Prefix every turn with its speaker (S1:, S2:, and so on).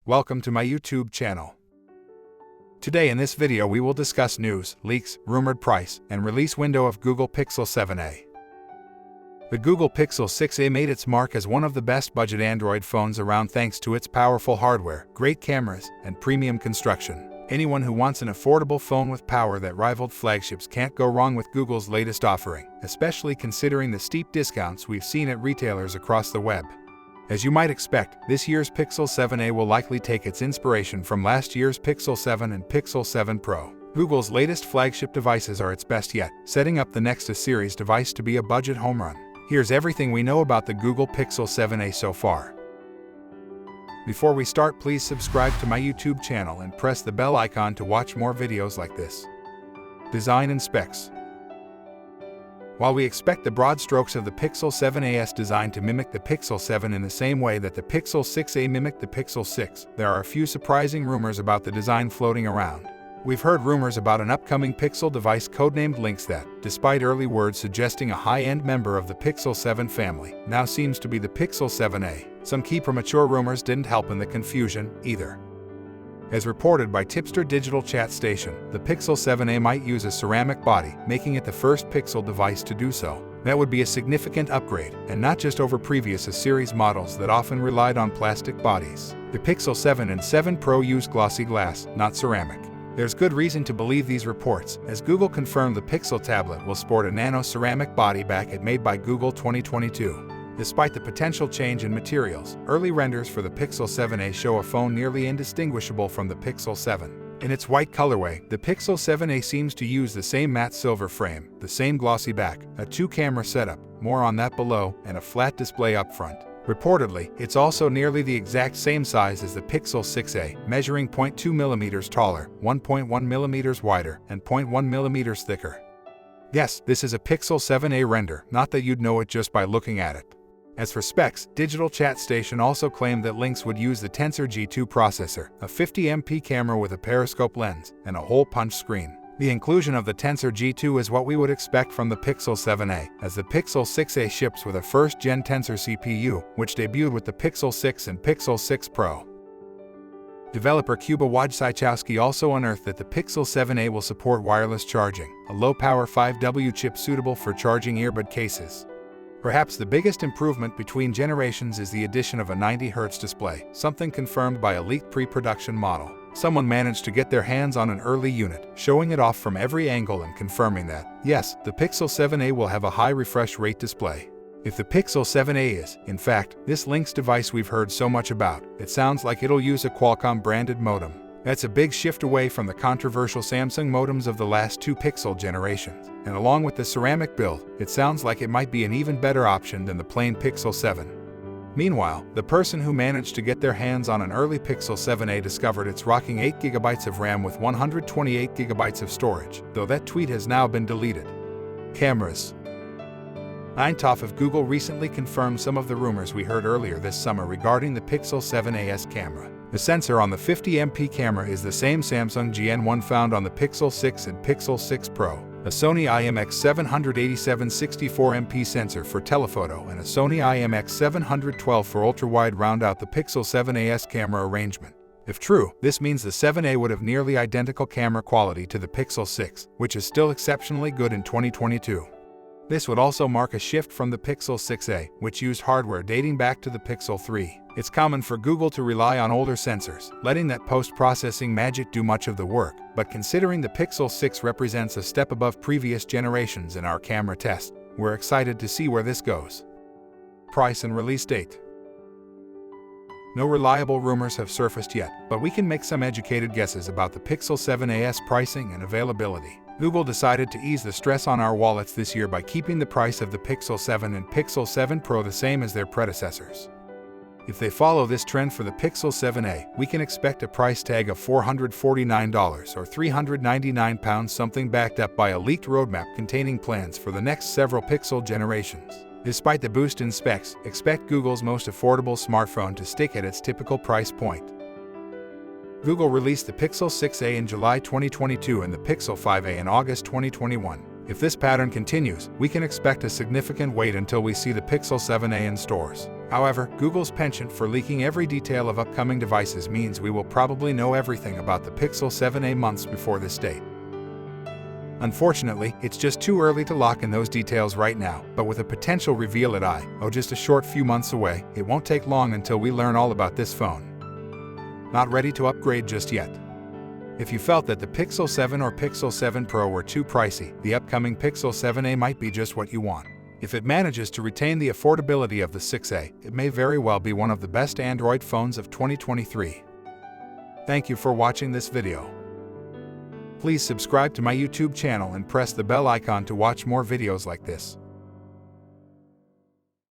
S1: welcome to my YouTube channel. Today in this video we will discuss news, leaks, rumored price, and release window of Google Pixel 7a. The Google Pixel 6a made its mark as one of the best budget Android phones around thanks to its powerful hardware, great cameras, and premium construction. Anyone who wants an affordable phone with power that rivaled flagships can't go wrong with Google's latest offering, especially considering the steep discounts we've seen at retailers across the web. As you might expect, this year's Pixel 7a will likely take its inspiration from last year's Pixel 7 and Pixel 7 Pro. Google's latest flagship devices are its best yet, setting up the next A-series device to be a budget home run. Here's everything we know about the Google Pixel 7a so far. Before we start, please subscribe to my YouTube channel and press the bell icon to watch more videos like this. Design and specs. While we expect the broad strokes of the Pixel 7a's design to mimic the Pixel 7 in the same way that the Pixel 6a mimicked the Pixel 6, there are a few surprising rumors about the design floating around. We've heard rumors about an upcoming Pixel device codenamed Lynx that, despite early words suggesting a high-end member of the Pixel 7 family, now seems to be the Pixel 7a. Some key premature rumors didn't help in the confusion, either. As reported by Tipster Digital Chat Station, the Pixel 7a might use a ceramic body, making it the first Pixel device to do so. That would be a significant upgrade, and not just over previous A-series models that often relied on plastic bodies. The Pixel 7 and 7 Pro use glossy glass, not ceramic. There's good reason to believe these reports, as Google confirmed the Pixel tablet will sport a nano-ceramic body back Made by Google 2022. Despite the potential change in materials, early renders for the Pixel 7a show a phone nearly indistinguishable from the Pixel 7. In its white colorway, the Pixel 7a seems to use the same matte silver frame, the same glossy back, a two-camera setup, more on that below, and a flat display up front. Reportedly, it's also nearly the exact same size as the Pixel 6a, measuring 0.2 mm taller, 1.1 mm wider, and 0.1 mm thicker. Yes, this is a Pixel 7a render, not that you'd know it just by looking at it. As for specs, Digital Chat Station also claimed that Lynx would use the Tensor G2 processor, a 50MP camera with a periscope lens, and a hole punch screen. The inclusion of the Tensor G2 is what we would expect from the Pixel 7a, as the Pixel 6a ships with a first-gen Tensor CPU, which debuted with the Pixel 6 and Pixel 6 Pro. Developer Kuba Wojciechowski also unearthed that the Pixel 7a will support wireless charging, a low-power 5W chip suitable for charging earbud cases. Perhaps the biggest improvement between generations is the addition of a 90Hz display, something confirmed by a leaked pre-production model. Someone managed to get their hands on an early unit, showing it off from every angle and confirming that, yes, the Pixel 7a will have a high refresh rate display. If the Pixel 7a is, in fact, this Lynx device we've heard so much about, it sounds like it'll use a Qualcomm-branded modem. That's a big shift away from the controversial Samsung modems of the last two Pixel generations. And along with the ceramic build, it sounds like it might be an even better option than the plain Pixel 7. Meanwhile, the person who managed to get their hands on an early Pixel 7a discovered it's rocking 8GB of RAM with 128GB of storage, though that tweet has now been deleted. Cameras. Einthoff of Google recently confirmed some of the rumors we heard earlier this summer regarding the Pixel 7a's camera. The sensor on the 50MP camera is the same Samsung GN1 found on the Pixel 6 and Pixel 6 Pro, a Sony IMX787 64MP sensor for telephoto and a Sony IMX712 for ultra-wide round out the Pixel 7a's camera arrangement. If true, this means the 7a would have nearly identical camera quality to the Pixel 6, which is still exceptionally good in 2022. This would also mark a shift from the Pixel 6a, which used hardware dating back to the Pixel 3. It's common for Google to rely on older sensors, letting that post-processing magic do much of the work, but considering the Pixel 6 represents a step above previous generations in our camera test, we're excited to see where this goes. Price and release date. No reliable rumors have surfaced yet, but we can make some educated guesses about the Pixel 7a's pricing and availability. Google decided to ease the stress on our wallets this year by keeping the price of the Pixel 7 and Pixel 7 Pro the same as their predecessors. If they follow this trend for the Pixel 7a, we can expect a price tag of $449 or £399, something backed up by a leaked roadmap containing plans for the next several Pixel generations. Despite the boost in specs, expect Google's most affordable smartphone to stick at its typical price point. Google released the Pixel 6a in July 2022 and the Pixel 5a in August 2021. If this pattern continues, we can expect a significant wait until we see the Pixel 7a in stores. However, Google's penchant for leaking every detail of upcoming devices means we will probably know everything about the Pixel 7a months before this date. Unfortunately, it's just too early to lock in those details right now, but with a potential reveal at just a short few months away, it won't take long until we learn all about this phone. Not ready to upgrade just yet? If you felt that the Pixel 7 or Pixel 7 Pro were too pricey, the upcoming Pixel 7a might be just what you want. If it manages to retain the affordability of the 6a, it may very well be one of the best Android phones of 2023. Thank you for watching this video. Please subscribe to my YouTube channel and press the bell icon to watch more videos like this.